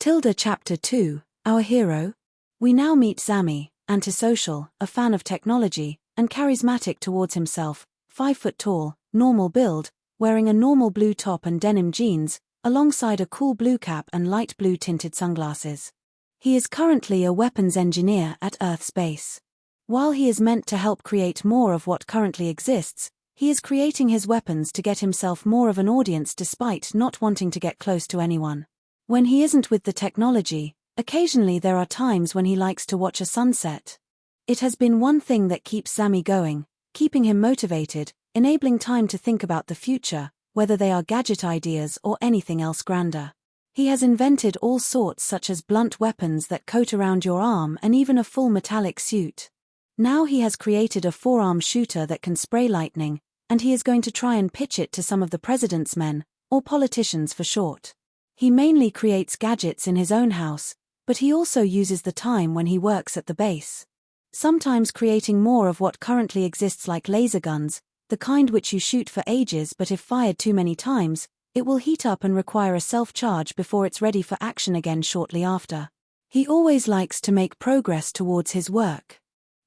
Chapter 2, Our Hero. We now meet Zami, antisocial, a fan of technology, and charismatic towards himself, 5 foot tall, normal build, wearing a normal blue top and denim jeans, alongside a cool blue cap and light blue tinted sunglasses. He is currently a weapons engineer at Earth's base. While he is meant to help create more of what currently exists, he is creating his weapons to get himself more of an audience despite not wanting to get close to anyone. When he isn't with the technology, occasionally there are times when he likes to watch a sunset. It has been one thing that keeps Zami going, keeping him motivated, enabling time to think about the future, whether they are gadget ideas or anything else grander. He has invented all sorts such as blunt weapons that coat around your arm and even a full metallic suit. Now he has created a forearm shooter that can spray lightning, and he is going to try and pitch it to some of the president's men, or politicians for short. He mainly creates gadgets in his own house, but he also uses the time when he works at the base. Sometimes creating more of what currently exists like laser guns, the kind which you shoot for ages but if fired too many times, it will heat up and require a self-charge before it's ready for action again shortly after. He always likes to make progress towards his work,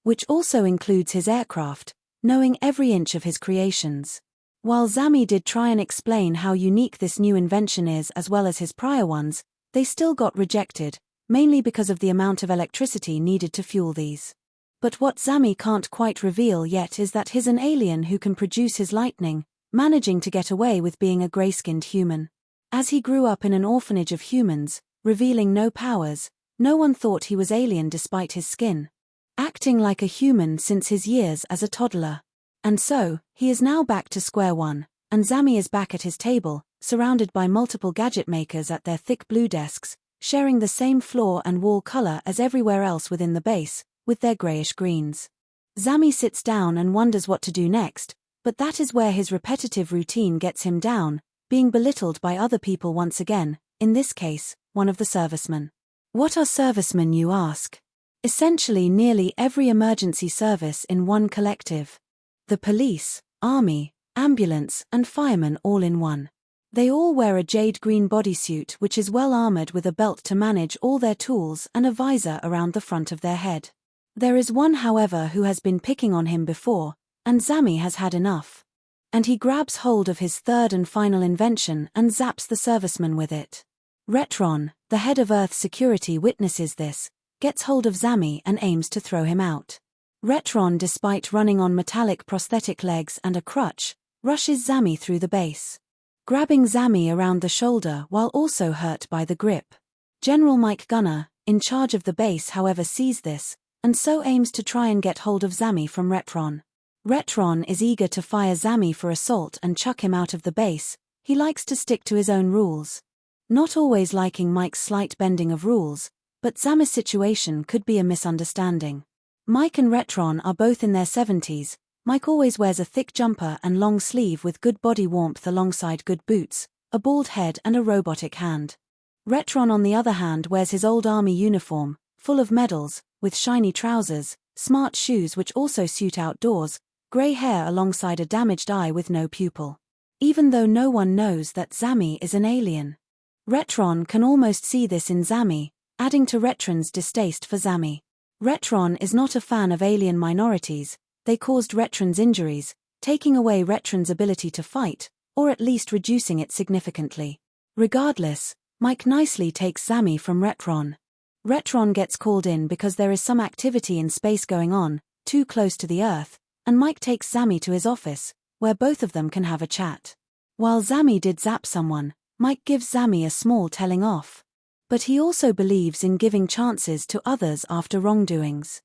which also includes his aircraft, knowing every inch of his creations. While Zami did try and explain how unique this new invention is as well as his prior ones, they still got rejected, mainly because of the amount of electricity needed to fuel these. But what Zami can't quite reveal yet is that he's an alien who can produce his lightning, managing to get away with being a grey-skinned human. As he grew up in an orphanage of humans, revealing no powers, no one thought he was alien despite his skin. Acting like a human since his years as a toddler. And so, he is now back to square one, and Zami is back at his table, surrounded by multiple gadget makers at their thick blue desks, sharing the same floor and wall color as everywhere else within the base, with their grayish greens. Zami sits down and wonders what to do next, but that is where his repetitive routine gets him down, being belittled by other people once again, in this case, one of the servicemen. What are servicemen, you ask? Essentially nearly every emergency service in one collective. The police, army, ambulance, and firemen all in one. They all wear a jade green bodysuit which is well armored with a belt to manage all their tools and a visor around the front of their head. There is one, however, who has been picking on him before, and Zami has had enough. And he grabs hold of his third and final invention and zaps the serviceman with it. Retron, the head of Earth security, witnesses this, gets hold of Zami and aims to throw him out. Retron, despite running on metallic prosthetic legs and a crutch, rushes Zami through the base, grabbing Zami around the shoulder while also hurt by the grip. General Mike Gunner, in charge of the base, however, sees this, and so aims to try and get hold of Zami from Retron. Retron is eager to fire Zami for assault and chuck him out of the base. He likes to stick to his own rules. Not always liking Mike's slight bending of rules, but Zami's situation could be a misunderstanding. Mike and Retron are both in their 70s. Mike always wears a thick jumper and long sleeve with good body warmth alongside good boots, a bald head and a robotic hand. Retron, on the other hand, wears his old army uniform, full of medals, with shiny trousers, smart shoes which also suit outdoors, grey hair alongside a damaged eye with no pupil. Even though no one knows that Zami is an alien. Retron can almost see this in Zami, adding to Retron's distaste for Zami. Retron is not a fan of alien minorities. They caused Retron's injuries, taking away Retron's ability to fight, or at least reducing it significantly. Regardless, Mike nicely takes Zami from Retron. Retron gets called in because there is some activity in space going on, too close to the Earth, and Mike takes Zami to his office, where both of them can have a chat. While Zami did zap someone, Mike gives Zami a small telling off. But he also believes in giving chances to others after wrongdoings.